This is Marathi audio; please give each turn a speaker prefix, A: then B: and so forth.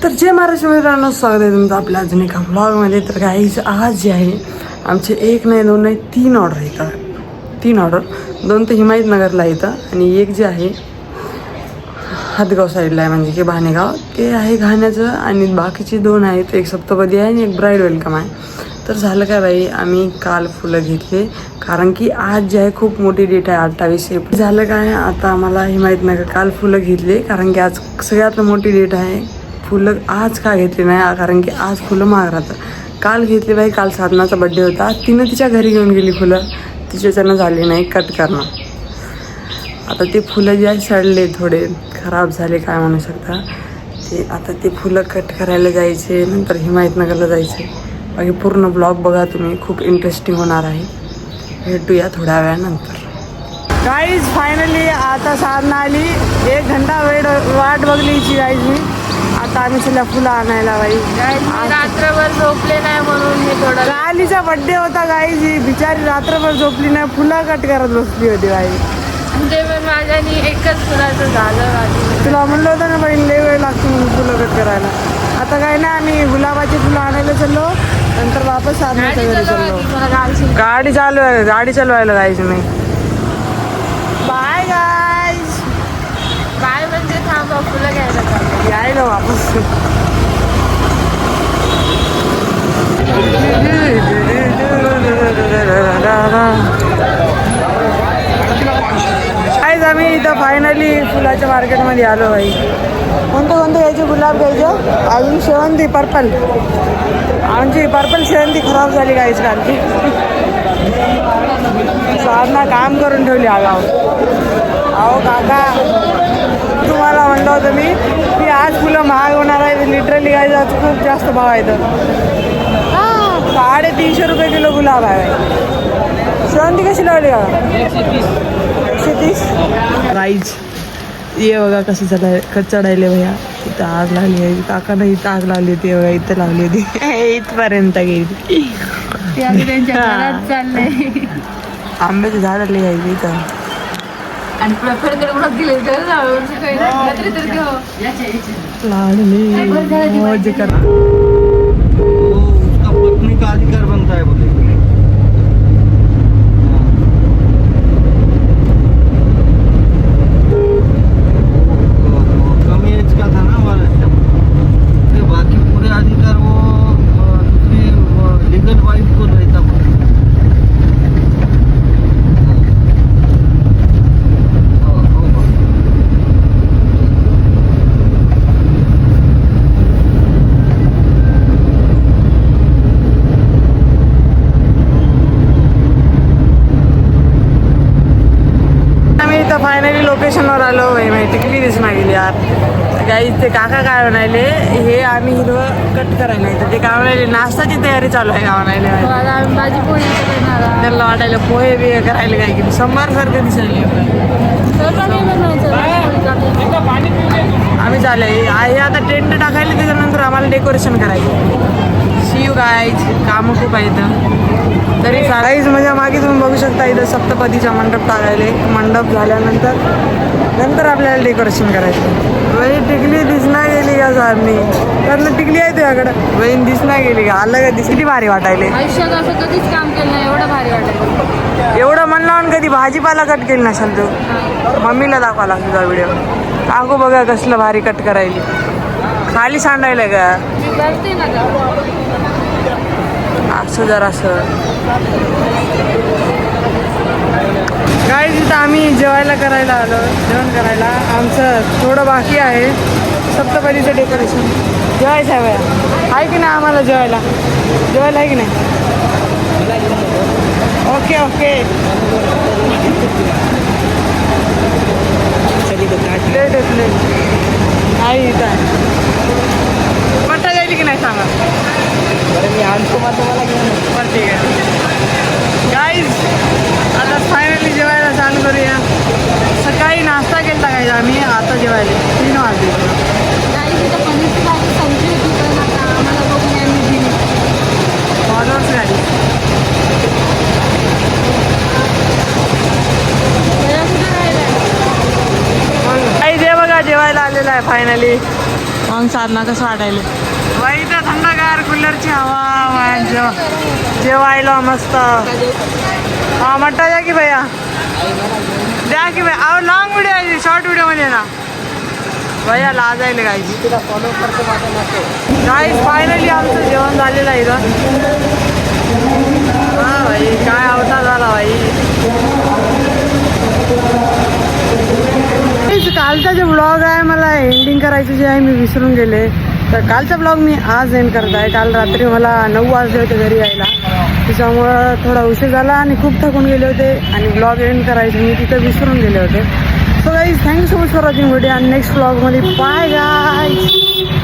A: तर जय महाराष्ट्र मित्रांनो, स्वागत आहे तुमचं आपल्या अजून एका व्लॉगमध्ये. तर गाईज आज जे आहे आमचे एक नाही दोन नाही तीन ऑर्डर येतात. तीन ऑर्डर, दोन तर हिमायतनगरला येतं आणि एक जे आहे हातगाव साईडला आहे, म्हणजे की भानेगाव ते आहे घाण्याचं, आणि बाकीचे दोन आहेत, एक सप्तपदी आहे आणि एक ब्राईड वेलकम आहे. तर झालं काय बाई, आम्ही काल फुलं घेतले कारण की आज जे आहे खूप मोठी डेट आहे 28 एप्रिल. झालं काय, आता आम्हाला हिमायतनगर काल फुलं घेतले कारण की आज सगळ्यात मोठी डेट आहे. फुलं आज का घेतली नाही कारण की आज फुलं महाग राहतात. काल घेतली बाई, काल साधनाचा बड्डे होता, तिनं तिच्या घरी घेऊन गेली फुलं, तिच्याच्यानं झाली नाही कट करणं. आता ते फुलं जे आहे सडले, थोडे खराब झाले काय म्हणू शकता ते. आता ते फुलं कट करायला जायचे, नंतर हिमायतनगरला जायचे. बाकी पूर्ण ब्लॉग बघा तुम्ही, खूप इंटरेस्टिंग होणार आहे. भेटूया थोड्या वेळानंतर. गाईज फायनली आता साधना आली, 1 घंटा वाट बघलीची गाईज मी. आता आम्ही तिला फुलं आणायला बाई.
B: रात्रभर झोपले नाही म्हणून मी थोडं.
A: कालीचा बड्डे होता गाईज, ही बिचारी रात्रभर झोपली नाही, फुलं कट करत बसली होती बाई.
B: म्हणजे पण माझ्यानी एकच फुलाचं झालं.
A: तुला म्हणलं होतं ना बाई, लय वेळ लागतो म्हणून फुलं कट करायला. आता काय नाही, आम्ही गुलाबाची फुलं आणायला चाललो, नंतर वापस साधनाच्या घरी चाललो. गाडी चालवायला जायची नाही. Bye guys.
B: काय म्हणजे थांबा, फुलं घ्यायला चाललं.
A: यायला वापस. आज आम्ही इथं फायनली फुलाच्या मार्केटमध्ये आलो बाई. कोणतं घ्यायचे? गुलाब घ्यायचं, अजून शेवंती पर्पल. आमची पर्पल शेवंती खराब झाली काहीच कालची. साधना काम करून ठेवली आगाव. अहो काका, तुम्हाला म्हणलं होतं मी की आज फुलं महाग होणार आहे. लिटरली काय आज खूप जास्त भाव आहे. तर 350 रुपये किलो गुलाब आहे. शेवंती कशी लावली का? 130. राईज ये बघा कसं चढायले भैया. इथं आग लागली आहे. काकानं इथं आग लागली होती बघा, इथं लावली होती. इथपर्यंत गेली.
B: त्यांच्या घरात चाललंय.
A: आंब्याचे झाड आले आहे इथं.
B: आणि प्रफरकडे म्हणत दिले
A: लाडली मौज कर.
C: उसका पत्नी का अधिकार बनता है बोले. कम एज का था ना हमारे, बाकी पूरे अधिकार वो दूसरी लीगल वाइफ को रहता.
A: फायनली लोकेशनवर आलो भाई. टिकली दिसणार गेली यार. काही ते काका काय म्हणाले, हे आम्ही हिरवं कट करायला येतं. ते काय म्हणाले, नाश्ताची तयारी चालू आहे का म्हणाले.
B: भाजी पोळी
A: त्यांना वाटायला पोहे बिहे करायला काय की संभारसारखं दिसायले. आम्ही चालले हे आता टेंट टाकायला, त्याच्यानंतर आम्हाला डेकोरेशन करायचं. शिव गाईज कामं खूप आहेत. तरी गाईज म्हणजे मागे तुम्ही बघू शकता, इथं सप्तपदीचा मंडप टाकायले. मंडप झाल्यानंतर आपल्याला डेकोरेशन करायचं. वही टिकली दिसना गेली का सारणी? त्यातलं टिकली आहे तुझ्याकडं? वहीन दिसना गेली का? आलं का दिसली? भारी वाटायले.
B: आयुष्यात असं कधीच काम केलं नाही, एवढं भारी वाटायचं.
A: एवढं मन लावून कधी भाजीपाला कट केली नसेल तू. मम्मीला दाखवा लागतो तुझा व्हिडिओ. काकू बघा कसलं भारी कट करायली. खाली सांडायला का?
B: मी करते ना का.
A: असं जरासं काय तिथं आम्ही जेवायला करायला आलो. जेवण करायला आमचं थोडं बाकी आहे. सप्तपदीचं डेकोरेशन जेवायचं आहे बया. आहे की नाही आम्हाला जेवायला आहे की नाही? Okay okay. प्लेट आहे प्लेट आहे इथं आहे. मटा जाईल की नाही सांगा बरं. मी आणतो मग तुम्हाला घेऊन. बरं ठीक आहे गाईज. आता फायनली जेवायला चालू करूया. सकाळी नाश्ता केला काय आम्ही, आता जेवायला 3 वाजले. फॉलोअर्स गाडी काही जे बघा जेवायला आलेला आहे फायनली. मग साधना कसं वाटायला बाई तर थंडगार कूलरची हवा जेवायला मस्त हा मट्टा द्या की भैया द्या की भैया अहो लॉंग व्हिडिओ आहे शॉर्ट व्हिडिओमध्ये ना भैया लाजायला गायची गाईस फायनली आमचं जेवण झालेलं आहे इथं हा भाई काय अवतार झाला भाई कालचा जे ब्लॉग आहे मला एंडिंग करायचं जे आहे मी विसरून गेले तर कालचा ब्लॉग मी आज एंड करत आहे काल रात्री मला 9 वाजले होते घरी यायला त्याच्यामुळं थोडा उशीर झाला आणि खूप थकून गेले होते आणि ब्लॉग एंड करायचं मी तिथं विसरून गेले होते so guys thank you so much for watching video आणि नेक्स्ट ब्लॉगमध्ये बाय गाईज